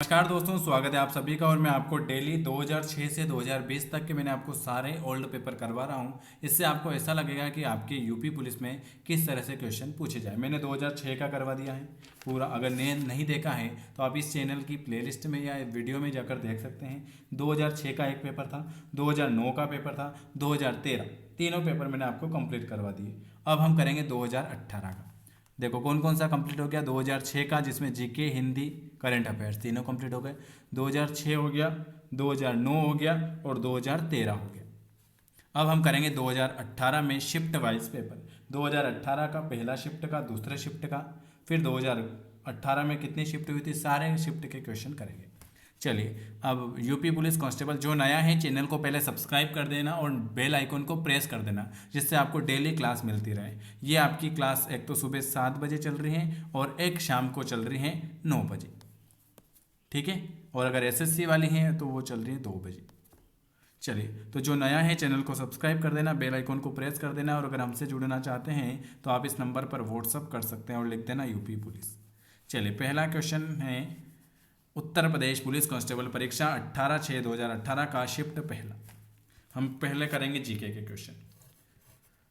नमस्कार दोस्तों, स्वागत है आप सभी का। और मैं आपको डेली 2006 से 2020 तक के मैंने आपको सारे ओल्ड पेपर करवा रहा हूं। इससे आपको ऐसा लगेगा कि आपके यूपी पुलिस में किस तरह से क्वेश्चन पूछे जाए। मैंने 2006 का करवा दिया है पूरा। अगर ने नहीं देखा है तो आप इस चैनल की प्लेलिस्ट में या वीडियो में जाकर देख सकते हैं। 2006 का एक पेपर था, 2009 का पेपर था, 2013, तीनों पेपर मैंने आपको कंप्लीट करवा दिए। अब हम करेंगे 2018 का। देखो कौन कौन सा कंप्लीट हो गया। 2006 का, जिसमें जीके, हिंदी, करंट अफेयर्स तीनों कंप्लीट हो गए। 2006 हो गया, 2009 हो गया और 2013 हो गया। अब हम करेंगे 2018 में शिफ्ट वाइज पेपर। 2018 का पहला शिफ्ट का, दूसरे शिफ्ट का, फिर 2018 में कितनी शिफ्ट हुई थी, सारे शिफ्ट के क्वेश्चन करेंगे। चलिए, अब यूपी पुलिस कांस्टेबल जो नया है चैनल को पहले सब्सक्राइब कर देना और बेल आइकन को प्रेस कर देना, जिससे आपको डेली क्लास मिलती रहे। ये आपकी क्लास एक तो सुबह 7 बजे चल रही है और एक शाम को चल रही है 9 बजे, ठीक है। और अगर एसएससी वाली हैं तो वो चल रही है 2 बजे। चलिए, तो जो नया है चैनल को सब्सक्राइब कर देना, बेल आइकन को प्रेस कर देना। और अगर हमसे जुड़ना चाहते हैं तो आप इस नंबर पर व्हाट्सअप कर सकते हैं और लिख देना यूपी पुलिस। चलिए, पहला क्वेश्चन है उत्तर प्रदेश पुलिस कांस्टेबल परीक्षा 18/6/2018 का शिफ्ट पहला। हम पहले करेंगे जीके के क्वेश्चन।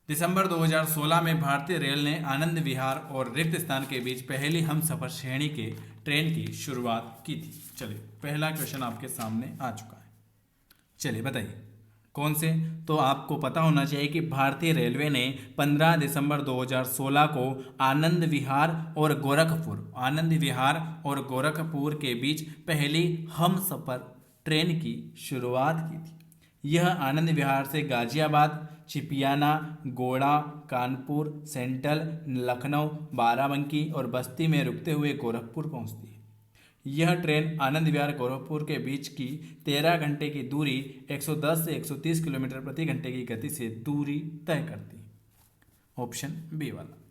दिसंबर 2016 में भारतीय रेल ने आनंद विहार और रिक्त स्थान के बीच पहली हमसफर श्रेणी के ट्रेन की शुरुआत की थी। चलिए, पहला क्वेश्चन आपके सामने आ चुका है। चलिए बताइए कौन से। तो आपको पता होना चाहिए कि भारतीय रेलवे ने 15 दिसंबर 2016 को आनंद विहार और गोरखपुर के बीच पहली हमसफर ट्रेन की शुरुआत की थी। यह आनंद विहार से गाजियाबाद, चिपियाना, गोड़ा, कानपुर, सेंट्रल, लखनऊ, बाराबंकी और बस्ती में रुकते हुए गोरखपुर पहुंचती है। यह ट्रेन आनंद विहार गोरखपुर के बीच की 13 घंटे की दूरी 110 से 130 किलोमीटर प्रति घंटे की गति से दूरी तय करती है। ऑप्शन बी वाला।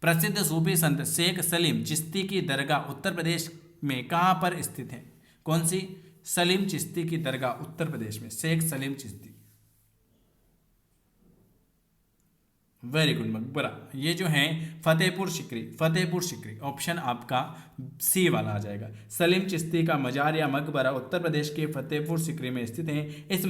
प्रसिद्ध सूफी संत शेख सलीम चिश्ती की दरगाह उत्तर प्रदेश में कहाँ पर स्थित है। कौन सी। सलीम चिश्ती की दरगाह उत्तर प्रदेश में, शेख सलीम चिश्ती। वेरी गुड मकबरा। ये जो है फतेहपुर सिकरी। ऑप्शन आपका सी वाला आ जाएगा। सलीम चिश्ती का मजार या मकबरा उत्तर प्रदेश के फतेहपुर सिकरी में स्थित है। इस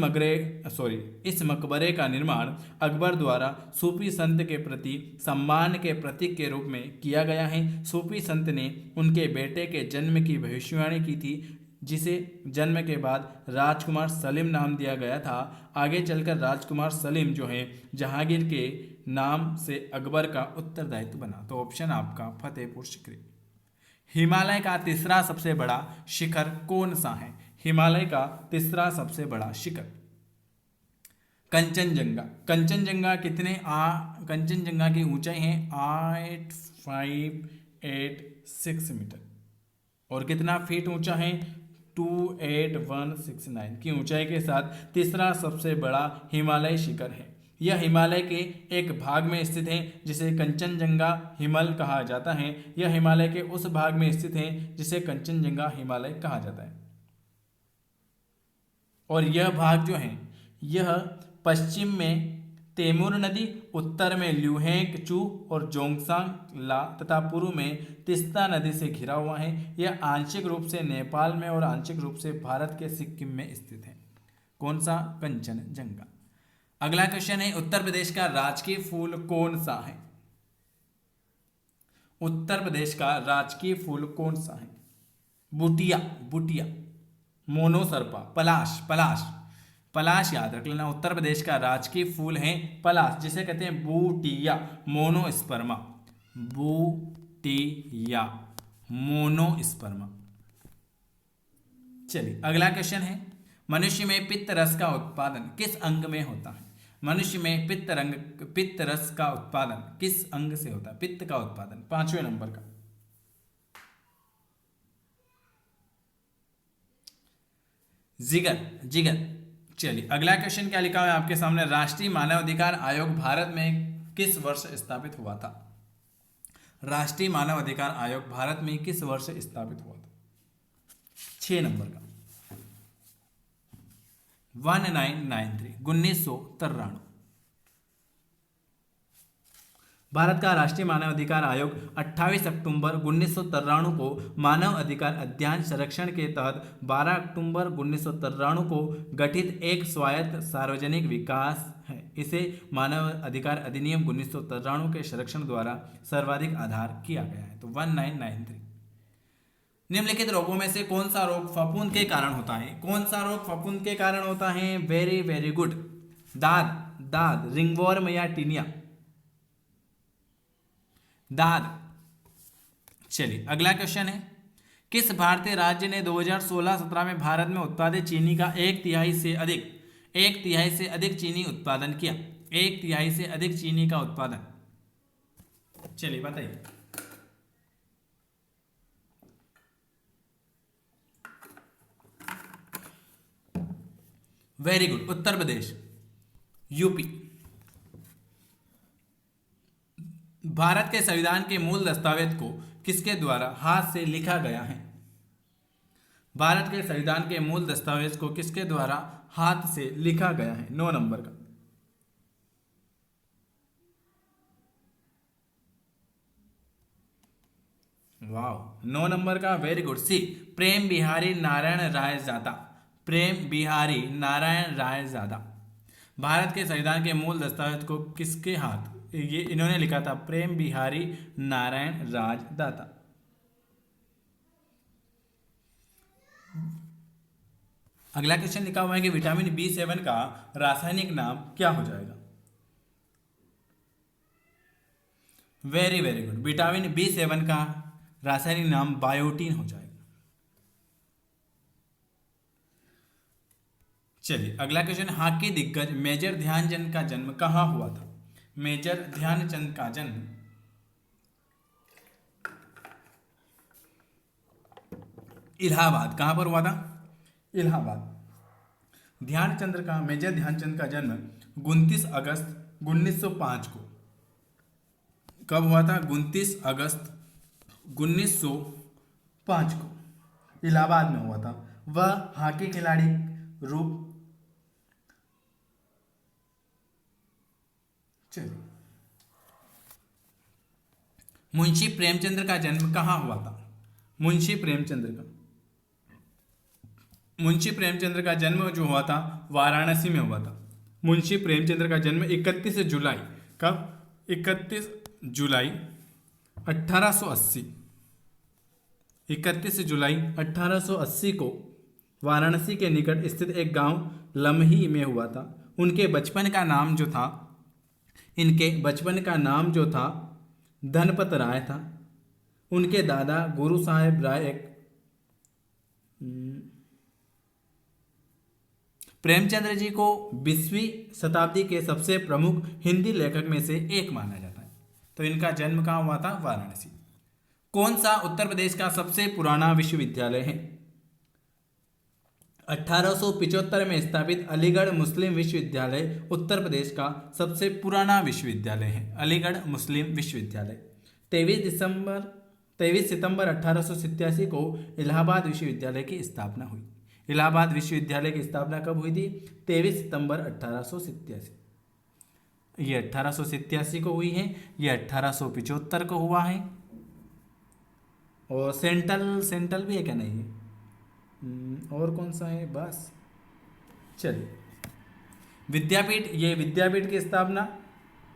मकबरे का निर्माण अकबर द्वारा सूफी संत के प्रति सम्मान के प्रतीक के रूप में किया गया है। सूफी संत ने उनके बेटे के जन्म की भविष्यवाणी की थी, जिसे जन्म के बाद राजकुमार सलीम नाम दिया गया था। आगे चलकर राजकुमार सलीम जो है जहांगीर के नाम से अकबर का उत्तरदायित्व बना। तो ऑप्शन आपका फतेहपुर सिकरी। हिमालय का तीसरा सबसे बड़ा शिखर कौन सा है। हिमालय का तीसरा सबसे बड़ा शिखर कंचनजंगा। कंचनजंगा की ऊंचाई है 8586 मीटर और कितना फीट ऊंचा है 28169 की ऊंचाई के साथ तीसरा सबसे बड़ा हिमालय शिखर है। यह हिमालय के एक भाग में स्थित है जिसे कंचनजंगा हिमल कहा जाता है। यह हिमालय के उस भाग में स्थित है जिसे कंचनजंगा हिमालय कहा जाता है। और यह भाग जो है, यह पश्चिम में तैमूर नदी, उत्तर में ल्यूहेंग-चू और जोंगसांग ला तथा पूर्व में तिस्ता नदी से घिरा हुआ है। यह आंशिक रूप से नेपाल में और आंशिक रूप से भारत के सिक्किम में स्थित है। कौन सा। कंचनजंगा। अगला क्वेश्चन है उत्तर प्रदेश का राजकीय फूल कौन सा है। उत्तर प्रदेश का राजकीय फूल कौन सा है। बुटिया, मोनोसर्पा, पलाश याद रख लेना। उत्तर प्रदेश का राजकीय फूल है पलाश, जिसे कहते हैं बूटिया मोनोस्पर्मा। चलिए, अगला क्वेश्चन है मनुष्य में पित्त रस का उत्पादन किस अंग में होता है। मनुष्य में पित्त रस का उत्पादन किस अंग से होता है। पित्त का उत्पादन 5वें नंबर का। जिगर। चलिए, अगला क्वेश्चन क्या लिखा हुआ है आपके सामने। राष्ट्रीय मानवाधिकार आयोग भारत में किस वर्ष स्थापित हुआ था। राष्ट्रीय मानवाधिकार आयोग भारत में किस वर्ष स्थापित हुआ था। 6 नंबर का 1993 1993। भारत का राष्ट्रीय मानव अधिकार आयोग 28 अक्टूबर 1993 को मानव अधिकार अध्ययन संरक्षण के तहत 12 अक्टूबर 1993 को गठित एक स्वायत्त सार्वजनिक विकास है। इसे मानव अधिकार अधिनियम 1993 के संरक्षण द्वारा सर्वाधिक आधार किया गया है। तो 1993। निम्नलिखित रोगों में से कौन सा रोग फफूंद के कारण होता है? कौन सा रोग फफूंद के कारण होता है? Very very good. दाद, रिंगवॉर्म या टीनिया? दाद। चलिए अगला क्वेश्चन है, किस भारतीय राज्य ने 2016-17 में भारत में उत्पादित चीनी का एक तिहाई से अधिक चीनी उत्पादन किया? एक तिहाई से अधिक चीनी का उत्पादन, चलिए बताइए। Very good, Uttar Pradesh, UP. Bharat के संविधान के मूल दस्तावेज को किसके द्वारा हाथ से लिखा गया है? भारत के संविधान के मूल दस्तावेज को किसके द्वारा हाथ से लिखा गया है? 9 नंबर का। वाह, 9 नंबर का, वेरी गुड, सी, प्रेम बिहारी नारायण राय ज़ादा। प्रेम बिहारी नारायण राय ज़ादा। भारत के संविधान के मूल दस्तावेज को किसके हाथ, ये इन्होंने लिखा था, प्रेम बिहारी नारायण राज दाता। अगला क्वेश्चन लिखा हुआ है कि विटामिन B7 का रासायनिक नाम क्या हो जाएगा? Very very good, vitamin B7 का रासायनिक नाम बायोटीन हो जाएगा। चलिए अगला क्वेश्चन, हॉकी दिग्गज मेजर ध्यानचंद का जन्म कहाँ हुआ था? मेजर ध्यानचंद का जन्म इलाहाबाद, कहां पर हुआ था? इलाहाबाद। मेजर ध्यानचंद का जन्म 29 अगस्त 1905 को, कब हुआ था? 29 अगस्त 1905 को इलाहाबाद में हुआ था। वह हॉकी खिलाड़ी रूप, चलिए, मुंशी प्रेमचंद्र का जन्म कहाँ हुआ था? मुंशी प्रेमचंद्र का जन्म जो हुआ था वाराणसी में हुआ था। मुंशी प्रेमचंद्र का जन्म 31 जुलाई, कब? 31 जुलाई 1880, 31 जुलाई 1880 को वाराणसी के निकट स्थित एक गांव लम्ही में हुआ था। इनके बचपन का नाम जो था धनपत राय था। उनके दादा गुरु साहेब राय एक प्रेमचंद्र जी को 20वीं शताब्दी के सबसे प्रमुख हिंदी लेखक में से एक माना जाता है। तो इनका जन्म कहाँ हुआ था? वाराणसी। कौन सा उत्तर प्रदेश का सबसे पुराना विश्वविद्यालय है? 1875 में स्थापित अलीगढ़ मुस्लिम विश्वविद्यालय उत्तर प्रदेश का सबसे पुराना विश्वविद्यालय है। अलीगढ़ मुस्लिम विश्वविद्यालय 23 सितंबर 1887 को इलाहाबाद विश्वविद्यालय की स्थापना हुई। इलाहाबाद विश्वविद्यालय की स्थापना कब हुई थी? 23 सितंबर 1887। ये 1887 को हुई है, ये 1875 को हुआ है। और सेंट्रल भी है क्या? नहीं है। और कौन सा है? बस, चलिए, विद्यापीठ की स्थापना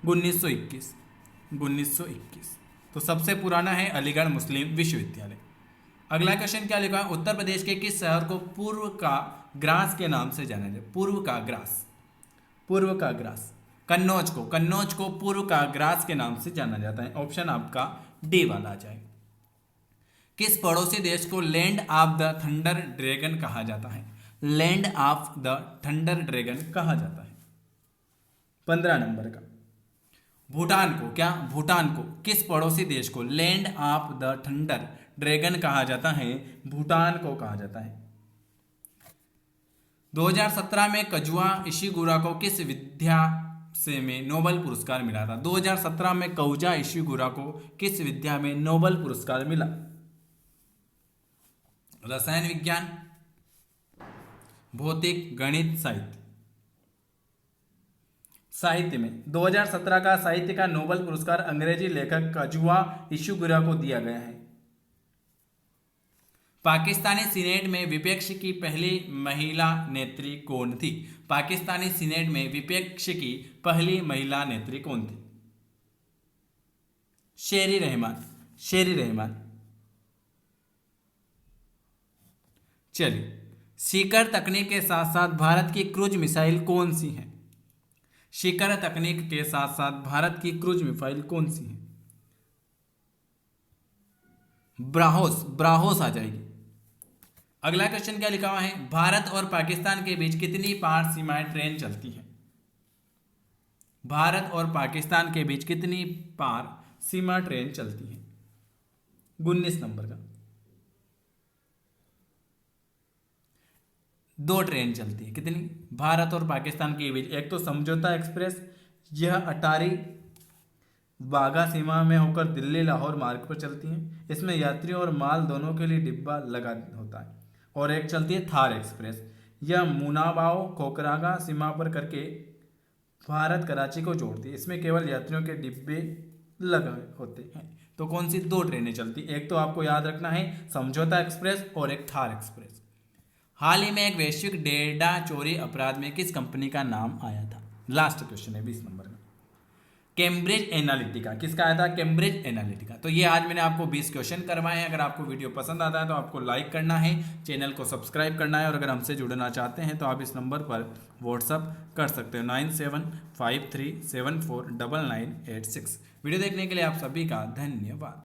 1921। तो सबसे पुराना है अलीगढ़ मुस्लिम विश्वविद्यालय। अगला क्वेश्चन क्या लिखा है? उत्तर प्रदेश के किस शहर को पूर्व का ग्रास के नाम से जाना जाए? पूर्व का ग्रास, कन्नौज को पूर्व का ग्रास के नाम से जाना जाता है। ऑप्शन आपका डी वाला आ जाए। किस पड़ोसी देश को land of the thunder dragon कहा जाता है? Land of the thunder dragon कहा जाता है। 15 नंबर का, भूटान को किस पड़ोसी देश को land of the thunder dragon कहा जाता है? भूटान को कहा जाता है। 2017 में कजुआ इशिगुरा को किस विद्या से में नोबेल पुरस्कार मिला था? 2017 में कौजा इशिगुरा को किस विद्या में नोबेल पुरस्कार मिला? रसायन विज्ञान, भौतिक, गणित, साहित्य। साहित्य में 2017 का साहित्य का नोबेल पुरस्कार अंग्रेजी लेखक काजुआ इशुगुरा को दिया गया है। पाकिस्तानी सीनेट में विपक्ष की पहली महिला नेत्री कौन थी? पाकिस्तानी सीनेट में विपक्ष की पहली महिला नेत्री कौन थी? शेरी रहमान। शेरी रहमान। चलिए, शिखर तकनीक के साथ साथ भारत की क्रूज मिसाइल कौन सी है? शिखर तकनीक के साथ साथ भारत की क्रूज मिसाइल कौन सी है? ब्राहोस। ब्राहोस आ जाएगी। अगला क्वेश्चन क्या लिखा हुआ है? भारत और पाकिस्तान के बीच कितनी पार सीमाएं ट्रेन चलती है? भारत और पाकिस्तान के बीच कितनी पार सीमा ट्रेन चलती है? 19 नंबर का। 2 ट्रेन चलती है। कितनी? भारत और पाकिस्तान के बीच एक तो समझौता एक्सप्रेस, यह अटारी वाघा सीमा में होकर दिल्ली लाहौर मार्ग पर चलती है। इसमें यात्रियों और माल दोनों के लिए डिब्बा लगा होता है। और एक चलती है थार एक्सप्रेस, यह मुनाबाओ खोखरागा सीमा पर करके भारत कराची को जोड़ती है। इसमें केवल यात्रियों के डिब्बे लगे होते हैं। तो कौन सी 2 ट्रेनें चलती? एक तो आपको याद रखना है समझौता एक्सप्रेस और एक थार एक्सप्रेस। हाल ही में एक वैश्विक डेटा चोरी अपराध में किस कंपनी का नाम आया था? लास्ट क्वेश्चन है 20 नंबर का। Cambridge Analytica. किसका आया था? Cambridge Analytica. तो ये आज मैंने आपको 20 क्वेश्चन करवाए हैं। अगर आपको वीडियो पसंद आता है तो आपको लाइक करना है, चैनल को सब्सक्राइब करना है, और अगर हमसे जुड़ना चाहते हैं तो आप इस नंबर पर व्हाट्सअप कर सकते हो 9753749986। वीडियो देखने के लिए आप सभी का धन्यवाद।